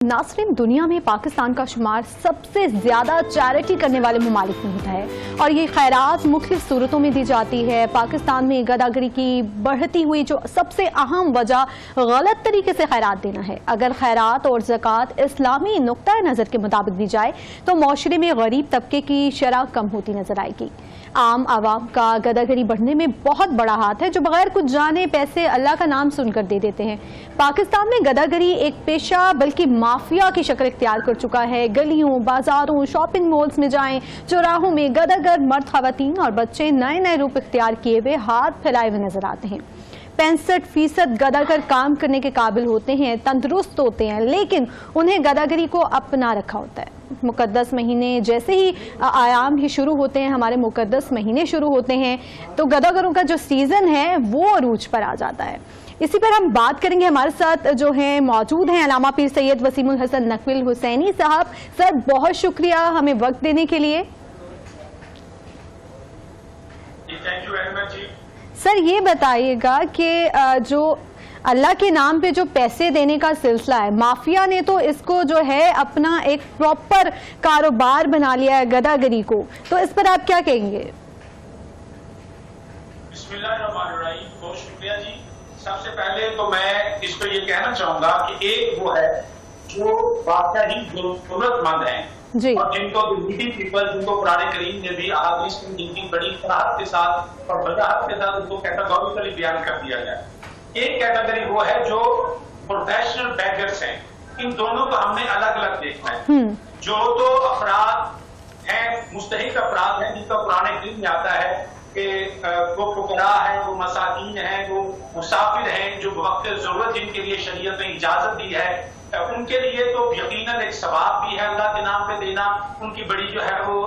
नाज़रीन, दुनिया में पाकिस्तान का शुमार सबसे ज्यादा चैरिटी करने वाले ममालिक में होता है और ये खैरात मुख्तलिफ सूरतों में दी जाती है। पाकिस्तान में गदागरी की बढ़ती हुई जो सबसे अहम वजह गलत तरीके से खैरात देना है। अगर खैरात और ज़कात इस्लामी नुक्ता नज़र के मुताबिक दी जाए तो माशरे में गरीब तबके की शरह कम होती नजर आएगी। आम आवाम का गदागरी बढ़ने में बहुत बड़ा हाथ है, जो बगैर कुछ जाने पैसे अल्लाह का नाम सुनकर दे देते हैं। पाकिस्तान में गदागरी एक पेशा बल्कि माफिया की शक्ल इख्तियार कर चुका है। गलियों, बाजारों, शॉपिंग मॉल्स में जाएं, चौराहों में गदागर मर्द, खवातीन और बच्चे नए नए रूप इख्तियार किए हुए हाथ फैलाए हुए नजर आते हैं। 65% गदागर काम करने के काबिल होते हैं, तंदुरुस्त होते हैं, लेकिन उन्हें गदागरी को अपना रखा होता है। मुकद्दस महीने जैसे ही आयाम ही शुरू होते हैं, हमारे मुकद्दस महीने शुरू होते हैं, तो गदागरों का जो सीजन है वो अरूज पर आ जाता है। इसी पर हम बात करेंगे। हमारे साथ जो हैं मौजूद हैं अल्लामा पीर सैयद वसीमुल हसन नकवी हुसैनी साहब। सर, बहुत शुक्रिया हमें वक्त देने के लिए। Thank you very much ji. Sir, ये बताइएगा कि जो अल्लाह के नाम पे जो पैसे देने का सिलसिला है, माफिया ने तो इसको जो है अपना एक प्रॉपर कारोबार बना लिया है गदागरी को, तो इस पर आप क्या कहेंगे? बिस्मिल्लाहिर्रहमानिर्रहीम, बहुत शुक्रिया जी। सबसे पहले तो मैं इस पर ये कहना चाहूंगा कि एक वो है जो वाकई जरूरतमंद है जी, और जिनको नीडी पीपल, जिनको कुरान करीम ने भी अहादीस में जिनकी बड़ी फराहत के साथ और वजाहत के साथ उनको कैटेगोरिकली बयान कर दिया गया। एक कैटेगरी वो है जो प्रोफेशनल बैगर्स हैं। इन दोनों को हमने अलग अलग देखना है। जो तो अफराद हैं, मुस्तहिक अफराद हैं, जिनका कुरान करीम में आता है कि वो फुकरा है, वो मसाकीन है, वो मुसाफिर हैं, जो वक्त जरूरत जिनके लिए शरीयत ने इजाजत दी है, उनके लिए तो यकीनन एक सवाब भी है अल्लाह के नाम पे देना। उनकी बड़ी जो है वो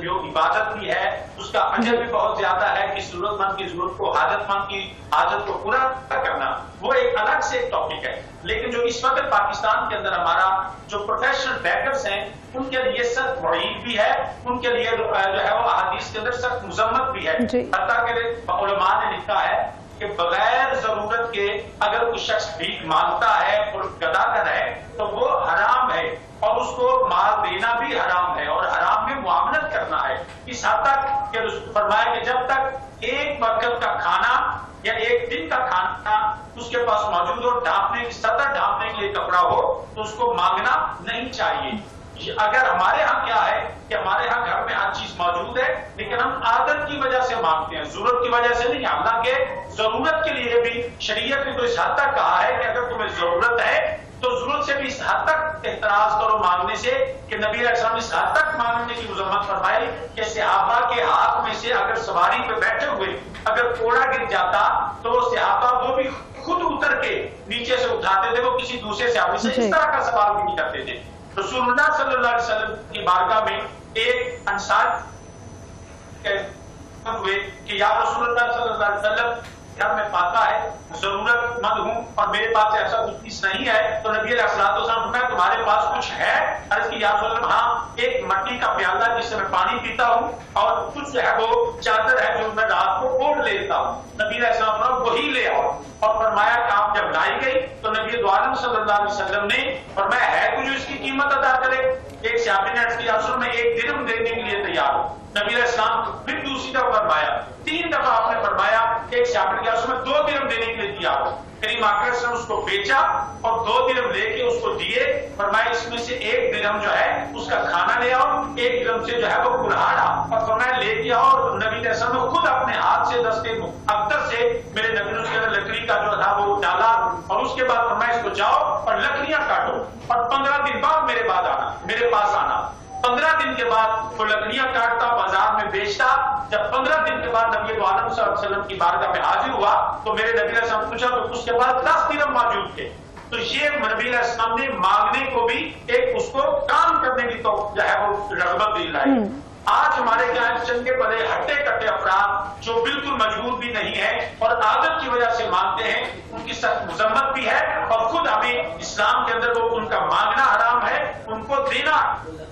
जो इबादत भी है, उसका अजर भी बहुत ज्यादा है कि जरूरतमंद की जरूरत को, हाजतमंद की हाजत को पूरा करना, वो एक अलग से एक टॉपिक है। लेकिन जो इस वक्त पाकिस्तान के अंदर हमारा जो प्रोफेशनल बैगर्स हैं, उनके लिए सख्त वईद भी है, उनके लिए जो है वो अहादीस के अंदर सख्त मुजम्मत भी है। हत्ता के उलमा ने लिखा है कि बगैर जरूरत के अगर कोई शख्स भीख मांगता है और गदागर है तो वो हराम है और उसको माल देना भी हराम है और हराम में मुआमलत करना है। इस हद तक कि फरमाया कि जब तक एक वक्त का खाना या एक दिन का खाना उसके पास मौजूद हो, ढांपने की सतह ढांपने के लिए कपड़ा हो, तो उसको मांगना नहीं चाहिए। अगर हमारे यहाँ क्या है कि हमारे यहाँ घर में हर चीज मौजूद है, लेकिन हम आदत की वजह से मांगते हैं, जरूरत की वजह से नहीं। हालांकि जरूरत के लिए भी शरीयत ने तो इस हद तक कहा है कि अगर तुम्हें जरूरत है तो जरूरत से भी इस हद तक एतराज करो मांगने से कि नबी अलैहिस्सलाम इस हद तक मांगने की मुजम्मत फरमाई कि सहाबा के हाथ में से अगर सवारी पे बैठे हुए अगर कोड़ा गिर जाता तो वो सहाबा वो भी खुद उतर के नीचे से उठाते थे, वो किसी दूसरे सहाबी से इस तरह का सवाल भी नहीं करते थे। रसूलुल्लाह सल्लल्लाहु अलैहि वसल्लम की बारगाह में एक अंसार हुए कि या रसूलुल्लाह सल्लल्लाहु अलैहि वसल्लम, क्या मैं पाता है जरूरतमंद हूं और मेरे पास ऐसा कुछ चीज नहीं है, तो नबी अलैहिस्सलाम मैं तुम्हारे पास कुछ है? अर्ज की या रसूलल्लाह, हाँ, एक मिट्टी का प्याला जिससे मैं पानी पीता हूँ और कुछ है वो चादर है जो मैं रात को ओढ़ लेता हूँ। नबी अलैहिस्सलाम वही ले आओ। और फरमाया काम जब लाई गई तो नबी आलम सल्लल्लाहु अलैहि वसल्लम ने फरमाया है कुछ इसकी कीमत अदा करे? एक सहाबी ने अर्ज किया रसूल, मैं एक दिरहम देने के लिए तैयार हूँ। नबी अलैहिस्सलाम फिर दूसरी दफा फरमाया, 3 दफा आपने फरमाया एक सहाबी ने 2 दिरहम देने के लिए तैयार हो। करीम आकर से उसको बेचा और 2 दिरहम लेके उसको दिए। फरमाया इसमें से 1 दिरहम जो है उसका खाना ले आओ, 1 दिरहम से जो है वो कुल्हाड़ा और फरमाया ले के आओ। और नबी ने खुद अपने हाथ से दस्ते अख्तर से मेरे नबी ने उसके अंदर लकड़ी का जो था वो डाला और उसके बाद फरमाया इसको जाओ और लकड़ियां काटो और 15 दिन बाद मेरे पास आना। 15 दिन के बाद वो लकड़ियां काटता, बाजार में बेचता। जब 15 दिन के बाद नबी आलम सल्लल्लाहु अलैहि वसल्लम की बारगाह में हाजिर हुआ तो मेरे नबी ने पूछा तो उसके बाद 10 दिरहम मौजूद थे। तो ये नबी अलैहिस्सलाम ने मांगने को भी एक उसको काम करने की तो जो है वो रग़बत दिलाई। आज हमारे यहाँ चंगे पले हट्टे कट्टे अफराद जो बिल्कुल मजबूर भी नहीं है और आदत की वजह से मांगते हैं, उनकी सख्त मुजम्मत भी है और खुद हमें इस्लाम के अंदर वो उनका मांगना हराम है, उनको देना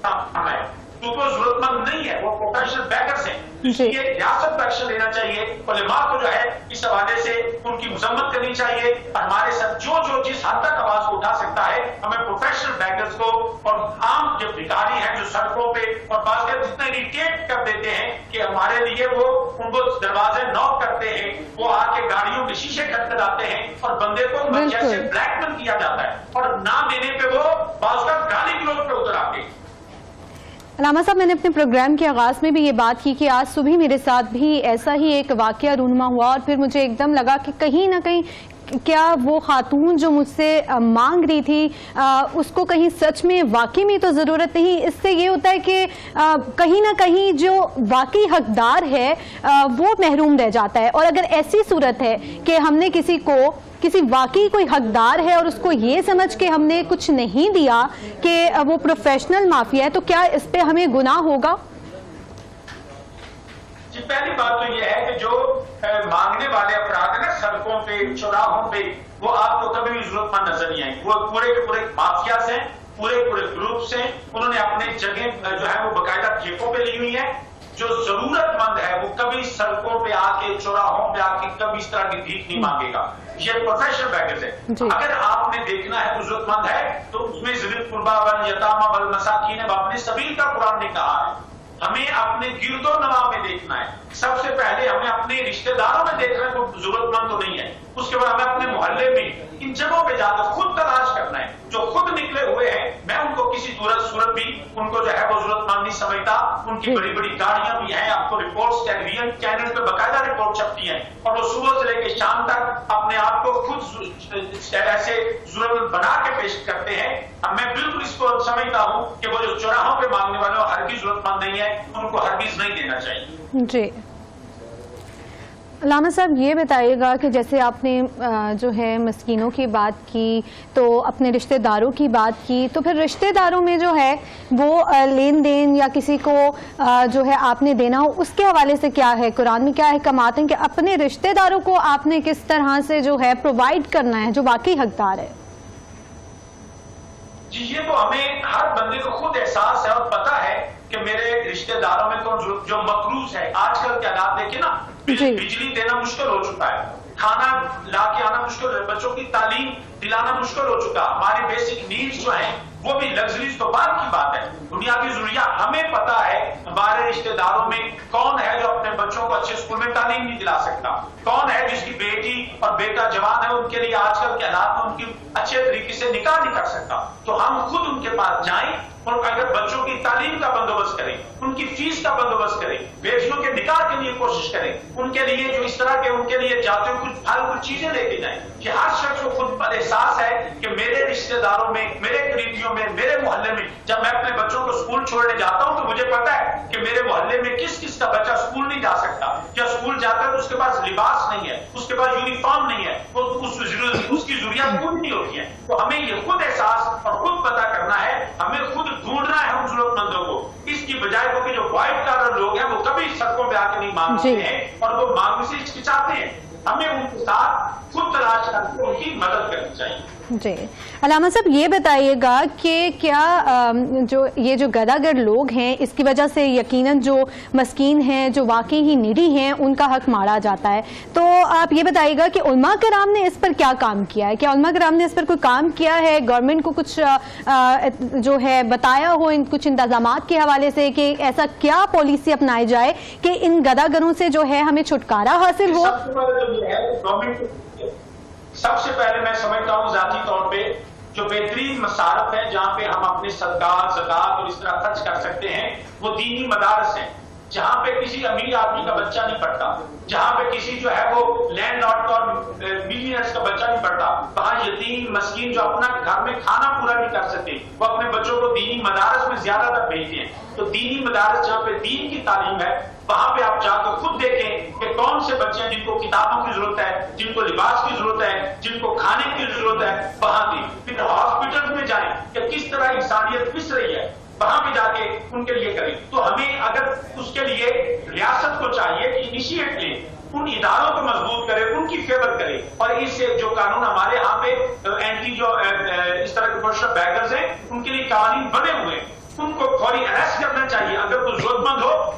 हराम है। तो वो जरूरतमंद नहीं है, वो प्रोफेशनल बैकर्स हैं। इसलिए रियासत को एक्शन लेना चाहिए, उलेमा को जो है इस हवाले से उनकी मजम्मत करनी चाहिए। हमारे साथ जो जिस हद तक आवाज को उठा सकता है, हमें प्रोफेशनल बैकर्स को और आम जो भिखारी हैं जो सड़कों पे और बाज़ जितना इरिटेट कर देते हैं कि हमारे लिए वो उनको दरवाजे नॉक करते हैं, वो आके गाड़ियों के शीशे खटखटाते हैं और बंदे को जैसे ब्लैकमेल किया जाता है और ना देने पे वो बाज़ गाली गलौज पे उतर आते हैं। अलामा साहब, मैंने अपने प्रोग्राम के आगाज़ में भी ये बात की कि आज सुबह मेरे साथ भी ऐसा ही एक वाकया रूनुमा हुआ और फिर मुझे एकदम लगा कि कहीं ना कहीं क्या वो खातून जो मुझसे मांग रही थी उसको कहीं सच में वाकई में तो ज़रूरत नहीं। इससे ये होता है कि कहीं ना कहीं जो वाकई हकदार है वो महरूम रह जाता है। और अगर ऐसी सूरत है कि हमने किसी वाकई कोई हकदार है और उसको ये समझ के हमने कुछ नहीं दिया कि वो प्रोफेशनल माफिया है, तो क्या इस पे हमें गुनाह होगा? जी, पहली बात तो ये है कि जो मांगने वाले अपराध है ना सड़कों पे चौराहों पे, वो आपको कभी भी जरूरतमंद नजर नहीं आएंगे। वो पूरे के पूरे माफियाज हैं, पूरे ग्रुप्स हैं। उन्होंने अपने जगह जो है वो बाकायदा ठेकों पे ली हुई है। जो जरूरतमंद है वो कभी सड़कों पे आके चौराहों पे आके कभी इस तरह की भीख नहीं मांगेगा। ये प्रोफेशनल बैकर्स है। अगर आपने देखना है तो जरूरतमंद है तो उसमें ज़िल कुर्बा वल यतामा वल मसाकीन वब्ने सबील का कुरान ने कहा है। हमें अपने गिरदो नवा में देखना है। सबसे पहले हमें अपने रिश्तेदारों में देखना है, वो जरूरतमंद तो नहीं है। उसके बाद हमें अपने मोहल्ले में इन जगहों पे जाकर खुद तलाश करना है। जो खुद निकले हुए हैं, मैं उनको किसी सूरत भी उनको जो है वो जरूरतमंद नहीं समझता। उनकी बड़ी बड़ी गाड़ियां भी हैं, आपको रिपोर्ट्स टेलीविजन चैनल पे बाकायदा रिपोर्ट छपती हैं और वो सुबह से लेकर शाम तक अपने आप को खुद ऐसे जरूरत बना के पेश करते हैं। अब मैं बिल्कुल इसको समझता हूँ कि वो जो चौराहों पे मांगने वाले हरगिज जरूरतमंद नहीं है, उनको हरगिज नहीं देना चाहिए। जी अलामा साहब, ये बताइएगा कि जैसे आपने जो है मस्कीनों की बात की, तो अपने रिश्तेदारों की बात की, तो फिर रिश्तेदारों में जो है वो लेन देन या किसी को जो है आपने देना हो, उसके हवाले से क्या है? कुरान में क्या है कमाते हैं कि अपने रिश्तेदारों को आपने किस तरह से जो है प्रोवाइड करना है जो वाकई हकदार है? जी, ये तो हमें हर बंदे को खुद एहसास है और पता है कि मेरे रिश्तेदारों में कौन जो मकरूज है। आजकल के हालात देखिए ना, बिजली देना मुश्किल हो चुका है, खाना ला के आना मुश्किल है, बच्चों की तालीम दिलाना मुश्किल हो चुका। हमारी बेसिक नीड्स जो हैं वो भी लग्जरीज तो बाद की बात है, बुनियादी जरूरियात। हमें पता है हमारे रिश्तेदारों में कौन है जो अपने बच्चों को अच्छे स्कूल में तालीम नहीं दिला सकता, कौन है जिसकी बेटी और बेटा जवान है, उनके लिए आजकल के हालात में उनकी अच्छे तरीके से निकाह नहीं कर सकता। तो हम खुद उनके पास जाएं और अगर बच्चों की तालीम का बंदोबस्त करें, उनकी फीस का बंदोबस्त करें, बेटियों के निकाह के लिए कोशिश करें, उनके लिए जो इस तरह के उनके लिए जाते हुए कुछ चीजें लेके जाएं कि हर शख्स को खुद पर एहसास है कि मेरे रिश्तेदारों में, मेरे करीबियों में, मेरे मोहल्ले में जब मैं अपने बच्चों को स्कूल छोड़ने जाता हूं तो मुझे पता है कि मेरे मोहल्ले में किस किस का बच्चा स्कूल नहीं जा सकता, या स्कूल जाता है तो उसके पास लिबास नहीं है, उसके पास यूनिफॉर्म नहीं है, वो उसकी जरूरियात पूरी नहीं होती है। तो हमें ये खुद एहसास और खुद पता करना है, हमें खुद ढूंढना है उन जरूरतमंदों को। इसकी बजाय क्योंकि जो व्हाइट कॉलर लोग हैं वो कभी सड़कों पे आके नहीं मांगते हैं और वो मांगने से हिचकिचाते हैं। हमें उनके साथ खुद तलाश करके उनकी मदद करनी चाहिए। जी अलामा साहब, ये बताइएगा कि क्या ये जो गदागर लोग हैं इसकी वजह से यकीनन जो मस्कीन हैं, जो वाकई ही नीडी हैं, उनका हक मारा जाता है। तो आप ये बताइएगा कि उलमा कराम ने इस पर क्या काम किया है? क्या उलमा कराम ने इस पर कोई काम किया है? गवर्नमेंट को कुछ जो है बताया हो इन कुछ इंतजामात के हवाले से कि ऐसा क्या पॉलिसी अपनाई जाए कि इन गदागरों से जो है हमें छुटकारा हासिल हो? सबसे पहले मैं समझता हूँ जाती तौर पे जो बेहतरीन मसारफ है जहाँ पे हम अपने सदकात, ज़कात और इस तरह खर्च कर सकते हैं, वो दीनी मदारस हैं, जहाँ पे किसी अमीर आदमी का बच्चा नहीं पढ़ता, जहाँ पे किसी जो है वो लैंडलॉर्ड का और मिलियनर्स का बच्चा नहीं पढ़ता, वहाँ यतीम मस्कीन जो अपना घर में खाना पूरा नहीं कर सकते, वो अपने बच्चों को दीनी मदारस में ज्यादातर भेजते हैं। तो दीनी मदारस जहाँ पे दीन की तालीम है, वहां पे आप जाकर खुद देखें कि कौन से बच्चे हैं जिनको किताबों की जरूरत है, जिनको लिबास की जरूरत है, जिनको खाने की जरूरत है, वहां की। फिर हॉस्पिटल में जाएं कि किस तरह इंसानियत पिस रही है, वहां पे जाके उनके लिए करें। तो हमें अगर उसके लिए रियासत को चाहिए कि इनिशिएट ले, उन इदारों को मजबूत करे, उनकी फेवर करे, और इससे जो कानून हमारे यहाँ पे एंटी जो इस तरह के प्रोफेशनल बैगर्स हैं उनके लिए कानून बने हुए हैं, उनको फौरी अरेस्ट करना चाहिए।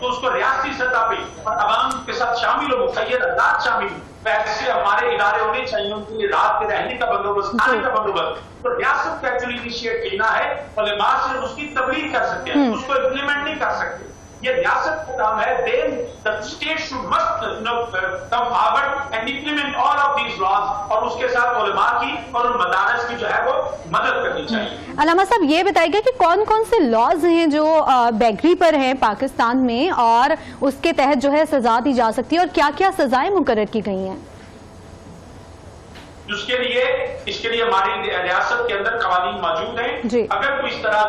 तो उसको रियासती सतह पे और अवाम के साथ शामिल हो, मुखैर आजाद शामिल हो, वैसे हमारे इदारे होने चाहिए, उनके लिए रात के रहने का बंदोबस्त, खाने का बंदोबस्त। तो रियासत को एक्चुअली इनिशिएट लेना है, उलेमा सिर्फ उसकी तबलीग कर सकते हैं, उसको इम्प्लीमेंट नहीं कर सकते। ये रियासत का काम है। Then the state should must come forward and implement all of these laws, और उसके साथ उलेमा की और उन मदारस की जो है वो मदद करनी चाहिए। अलामा साहब, ये बताइएगा कि कौन कौन से लॉज हैं जो बेगरी पर हैं पाकिस्तान में, और उसके तहत जो है सजा दी जा सकती है, और क्या क्या सजाएं मुकर्रर की गई हैं? इसके लिए हमारी रियासत के अंदर कवानीन मौजूद हैं। अगर कोई इस तरह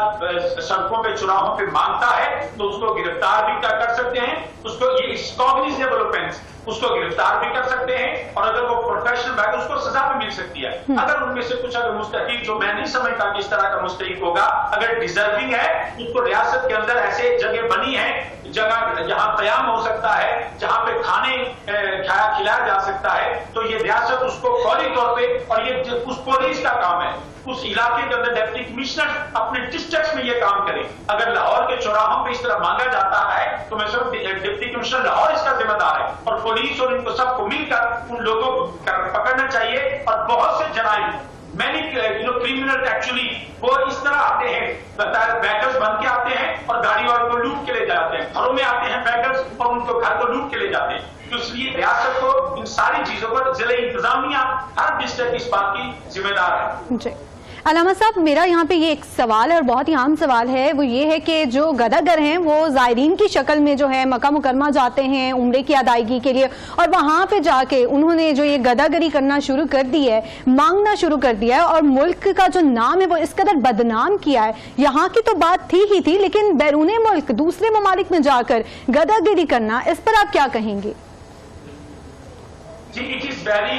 सड़कों पे, चौराहों पे मांगता है तो उसको गिरफ्तार भी कर सकते हैं, उसको ये कॉग्निजेबल ऑफेंस, उसको गिरफ्तार भी कर सकते हैं, और अगर वो प्रोफेशनल बैग उसको सजा भी मिल सकती है। अगर उनमें से कुछ अगर मुस्तहिक, जो मैं नहीं समझता कि इस तरह का मुस्तहिक होगा, अगर डिजर्विंग है, उसको रियासत के अंदर ऐसे जगह बनी है, जगह जहां कयाम हो सकता है, जहां पे खाने खिलाया जा सकता है, तो ये रियासत उसको फौरी तौर पे, और ये उस पुलिस का काम है, उस इलाके के अंदर डिप्टी कमिश्नर अपने डिस्ट्रिक्ट में ये काम करे। अगर लाहौर के चौराहों पे इस तरह मांगा जाता है तो मैं समझ डिप्टी कमिश्नर लाहौर इसका जिम्मेदार है, और पुलिस और इनको सबको मिलकर उन लोगों को पकड़ना चाहिए। और बहुत से जराइम, मैनी क्रिमिनल एक्चुअली वो इस तरह आते हैं, बैगर्स बन के आते हैं और गाड़ी वालों को लूट के ले जाते हैं, घरों में आते हैं बैगर्स और उनको घर को लूट के ले जाते हैं। तो इसलिए रियासत को इन सारी चीजों पर जिले इंतजामिया, हर डिस्ट्रिक्ट इस बात की जिम्मेदार है। जी अलामा साहब, मेरा यहाँ पे ये एक सवाल है और बहुत ही आम सवाल है, वो ये है कि जो गदागर हैं वो ज़ायरीन की शक्ल में जो है मक्का मुकरमा जाते हैं उम्रे की अदायगी के लिए, और वहाँ पे जाके उन्होंने जो ये गदागरी करना शुरू कर दी है, मांगना शुरू कर दिया है, और मुल्क का जो नाम है वो इस कदर बदनाम किया है। यहाँ की तो बात थी ही थी, लेकिन बैरूने मुल्क दूसरे ममालिक में जाकर गदागरी करना, इस पर आप क्या कहेंगे? It is very,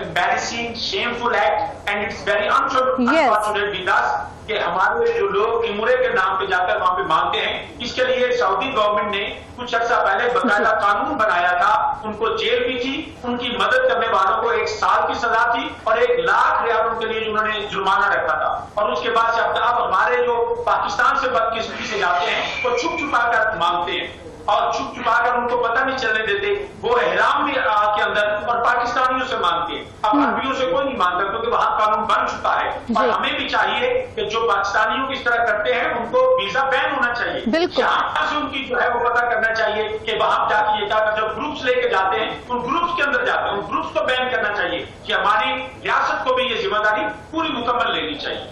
embarrassing, shameful act, and it's very unfortunate with us कि हमारे जो लोग उम्रे के नाम पे जाकर वहाँ पे मांगते हैं। इसके लिए सऊदी गवर्नमेंट ने कुछ अर्सा पहले बकायदा कानून बनाया था, उनको जेल भी थी, उनकी मदद करने वालों को 1 साल की सजा थी, और 1 लाख रियाल उनके लिए उन्होंने जुर्माना रखा था। और उसके बाद से अब हमारे जो पाकिस्तान से बदकिस्मती से जाते हैं वो छुप छुपा कर मांगते हैं, और छुप छुपा कर उनको पता नहीं चलने देते, वो एहराम भी के अंदर, और पाकिस्तानियों से मांगते हैं। अब अरबियों से कोई नहीं मांगता क्योंकि वहां कानून बन चुका है। और हमें भी चाहिए कि जो पाकिस्तानियों की इस तरह करते हैं उनको वीजा बैन होना चाहिए। यहाँ से उनकी जो है वो पता करना चाहिए कि वहां जाके ये क्या, जब ग्रुप्स लेके जाते हैं उन ग्रुप्स के अंदर जाते हैं, उन ग्रुप्स को बैन करना चाहिए, कि हमारी रियासत को भी ये जिम्मेदारी पूरी मुकम्मल लेनी चाहिए।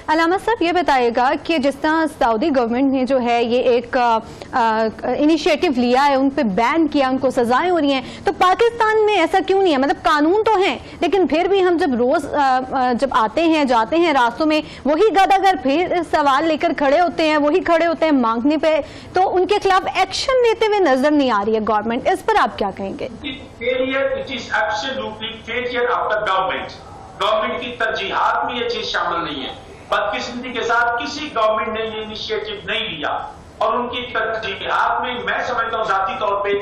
अलामा साहब, ये बताइएगा कि जिस तरह सऊदी गवर्नमेंट ने जो है ये एक इनिशिएटिव लिया है, उन पे बैन किया, उनको सजाएं हो रही हैं, तो पाकिस्तान में ऐसा क्यों नहीं है? मतलब कानून तो हैं, लेकिन फिर भी हम जब रोज जब आते हैं जाते हैं रास्तों में, वही गदागर फिर सवाल लेकर खड़े होते हैं, वही खड़े होते हैं मांगने पे, तो उनके खिलाफ एक्शन लेते हुए नजर नहीं आ रही है गवर्नमेंट। इस पर आप क्या कहेंगे? गवर्नमेंट की तरजीहात में ये चीज शामिल नहीं है। बदकिस्मती के साथ किसी गवर्नमेंट ने ये इनिशिएटिव नहीं लिया, और उनकी तरजीहात में मैं समझता हूँ जाती तौर पे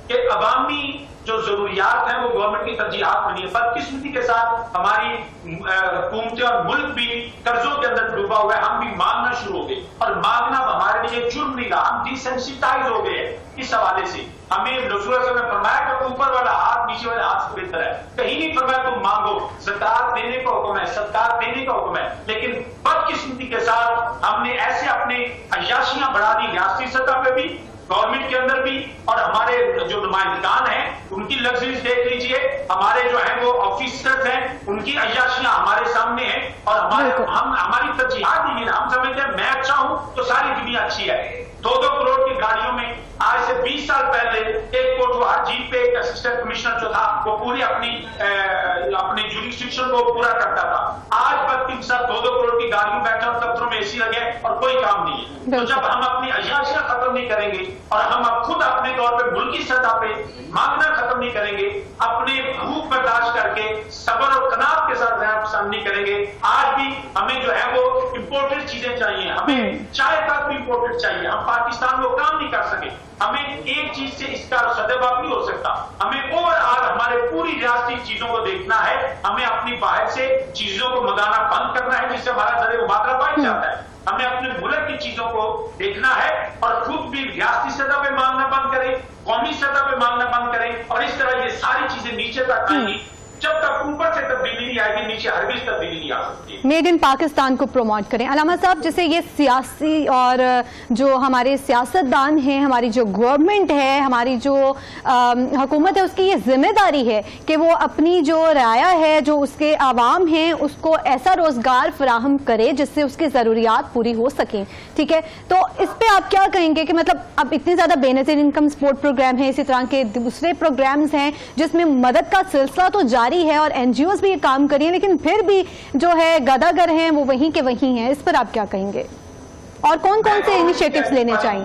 कि अवामी जो जरूरियात हैं वो गवर्नमेंट की तरजीहात बनी है। बदकिस्मती के साथ हमारी हुकूमतें और मुल्क भी कर्जों के अंदर डूबा हुआ है। हम भी मांगना शुरू हो गए, और मांगना हमारे लिए जुर्म नहीं रहा, हम डिसेंसिटाइज हो गए इस हवाले से। हमें रसूल ने फरमाया कि ऊपर वाला हाथ नीचे वाले हाथ से बेहतर है, कहीं नहीं फरमाया तुम मांगो, ज़कात देने का हुक्म है, सदकात देने का हुक्म है। लेकिन बदकिस्मती के साथ हमने ऐसे अपने अय्याशियां बढ़ा दी, रियासती सतह पे भी, गवर्नमेंट के अंदर भी, और हमारे जो नुमाइंदगान हैं उनकी लग्जरीज देख लीजिए, हमारे जो है वो ऑफिसर्स हैं उनकी अय्याशियां हमारे सामने हैं, और हमारी तरजीहात नहीं है। हम समझते हैं मैं अच्छा हूं तो सारी दुनिया अच्छी है। 2-2 करोड़ की गाड़ियों में आज से 20 साल पहले एक कोर्ट हर जीप पे एक असिस्टेंट कमिश्नर जो था वो पूरी अपनी जुरिस्डिक्शन को पूरा करता था। आज बस 3 साल 2-2 करोड़ की गाड़ियों बैठा, दफ्तरों में एसी लगे और कोई काम नहीं है। तो जब हम अपनी अय्याशियां खत्म नहीं करेंगे, और हम अब खुद अपने तौर पे मुल्की सतह पे मांगना खत्म नहीं करेंगे, अपने भूख बर्दाश्त करके सब्र और कनात के साथ रहना पसंद नहीं करेंगे, आज भी हमें जो है वो इम्पोर्टेड चीजें चाहिए, हमें चाय तक भी इम्पोर्टेड चाहिए। हम पाकिस्तान में काम नहीं कर सके, हमें एक चीज से इसका सदैव नहीं हो सकता। हमें ओवरऑल हमारे पूरी रियासती चीजों को देखना है, हमें अपनी बाहर से चीजों को मंगाना बंद करना है, जिससे हमारा जरिए मुबादला बढ़ जाता है। हमें अपने मुल्क की चीजों को देखना है और खुद भी रियासती सतह पे मांगना बंद करें, कौमी सतह पे मांगना बंद करें, और इस तरह ये सारी चीजें नीचे तक आएंगी। जब तक ऊपर से तब्दीली नहीं आएगी, नीचे हरगिज़ तब्दीली नहीं आ सकती। मेड इन पाकिस्तान को प्रमोट करें। अलामा साहब, जैसे ये सियासी और जो हमारे सियासतदान हैं, हमारी जो गवर्नमेंट है, हमारी जो हुकूमत है, उसकी ये जिम्मेदारी है कि वो अपनी जो राया है, जो उसके आवाम हैं, उसको ऐसा रोजगार फराहम करे जिससे उसकी जरूरियात पूरी हो सकें। ठीक है, तो इस पे आप क्या कहेंगे कि मतलब अब इतने ज्यादा बेनजीर इनकम सपोर्ट प्रोग्राम है, इसी तरह के दूसरे प्रोग्राम्स हैं जिसमें मदद का सिलसिला तो जारी है और एनजीओज भी ये काम कर रही हैं, लेकिन फिर भी जो है गदागर हैं वो वहीं के वहीं हैं। इस पर आप क्या कहेंगे और कौन कौन से इनिशिएटिव्स लेने चाहिए?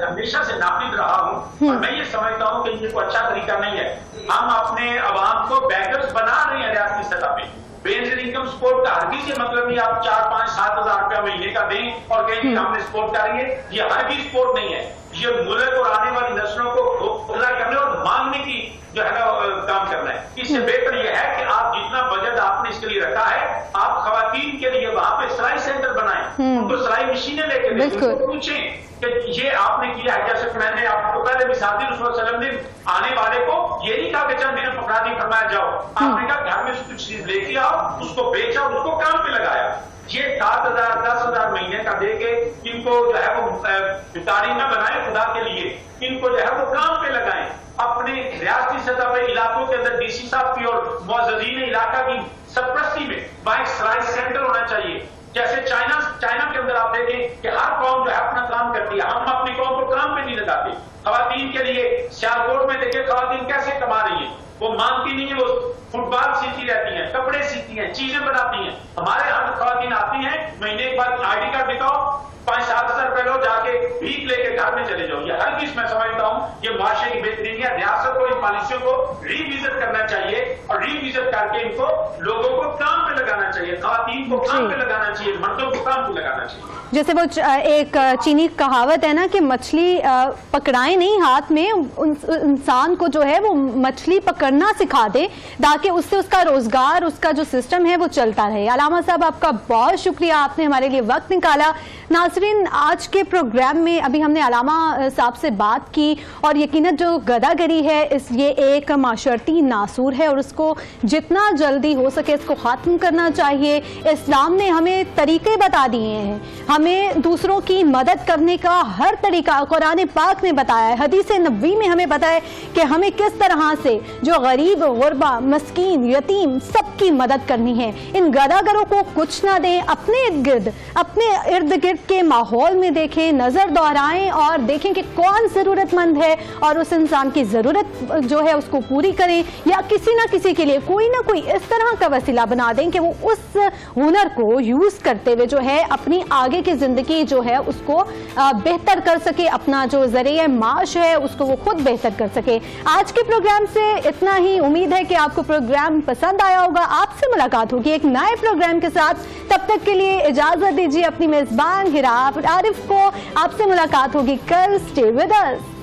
हमेशा से नापिद रहा हूं और मैं ये समझता हूं कि ये कोई अच्छा तरीका नहीं है। हम अपने अवाम को बैगर्स बना रहे हैं रियासती सतह पे। बेनजीर इनकम सपोर्ट का हरगिज़ ये मतलब नहीं आप 4, 5, 7 हजार रुपया महीने का दें और कहें कि हमने सपोर्ट करेंगे। ये हरगिज़ सपोर्ट नहीं है। ये मुल्क और आने वाली नस्लों को खोखला करने और मांगने की जो है ना काम करना है। इससे बेहतर यह है कि आप जितना बजट आपने इसके लिए रखा है, आप खवातीन के लिए वहां पे सिलाई सेंटर बनाएं, उनको सिलाई मशीनें लेके दें, उनको पूछें कि ये आपने किया है। जैसे मैंने आपको पहले मिसाल दी, रसूल सल्लल्लाहु अलैहि वसल्लम ने आने वाले को ये नहीं कहा कि चल मेरे पकड़ा दी, फरमाया जाओ। आपने कहा घर में से कुछ चीज लेके आओ, उसको बेचा, उसको काम पे लगाया। ये 7,000, 10,000 महीने का दे के इनको जो है वो तारीफ न बनाए खुदा के लिए, इनको जो है वो काम पे लगाएं। अपने रियासती सतह पे इलाकों के अंदर डीसी साहब की और मुअज़्ज़िज़ीन इलाका की सरपरस्ती में वहां एक सिलाई सेंटर होना चाहिए। जैसे चाइना के अंदर आप देखें कि हर कौम जो है अपना काम करती है, हम अपनी कौम को काम पे नहीं लगाते। खवातीन के लिए सियालकोट में देखिए खवातीन कैसे कमा रही है, वो मांगती नहीं है, वो फुटबॉल सीती रहती हैं, कपड़े सीती हैं, चीजें बनाती हैं। हमारे यहाँ खवातीन आती हैं, महीने एक बार आईडी कार्ड दिखाओ, 5-7 हजार रुपए लो, जाके भीख लेके घर में चले जाओ। ये हर चीज मैं समझता हूँ ये मुआशरे की बेहतरीन है। रियासत को इन पॉलिसियों को रिविजिट करना चाहिए और रिविजिट करके इनको लोगों को काम पे लगाना चाहिए, खवातीन को काम पे लगाना चाहिए, मर्दों को काम पे लगाना चाहिए। जैसे वो एक चीनी कहावत है ना कि मछली पकड़ाए नहीं हाथ में, इंसान को जो है वो मछली पकड़ना सिखा दे ताकि उससे उसका रोजगार, उसका जो सिस्टम है वो चलता रहे। अलामा साहब, आपका बहुत शुक्रिया, आपने हमारे लिए वक्त निकाला। नाज़रीन, आज के प्रोग्राम में अभी हमने अलामा साहब से बात की और यकीनन जो गदागरी है ये एक माशरती नासूर है और उसको जितना जल्दी हो सके इसको ख़त्म करना चाहिए। इस्लाम ने हमें तरीके बता दिए हैं, हमें दूसरों की मदद करने का हर तरीका कुरान पाक में बताया है, हदीस नबी में हमें बताया कि हमें किस तरह से जो गरीब, गुरबा, मस्कीन, यतीम सबकी मदद करनी है। इन गदागरों को कुछ ना दें, अपने इर्द गिर्द के माहौल में देखें, नजर दोहराएं और देखें कि कौन जरूरतमंद है और उस इंसान की जरूरत जो है उसको पूरी करें, या किसी ना किसी के लिए कोई ना कोई इस तरह का वसीला बना दें कि वो उस हुनर को यूज करते हुए जो है अपनी आगे की जिंदगी जो है उसको बेहतर कर सके, अपना जो जरिए माश है उसको वो खुद बेहतर कर सके। आज के प्रोग्राम से इतना ही। उम्मीद है कि आपको प्रोग्राम पसंद आया होगा। आपसे मुलाकात होगी एक नए प्रोग्राम के साथ। तब तक के लिए इजाजत दीजिए। अपनी मेजबान हिरा आरिफ को आपसे मुलाकात होगी कल। Stay with us.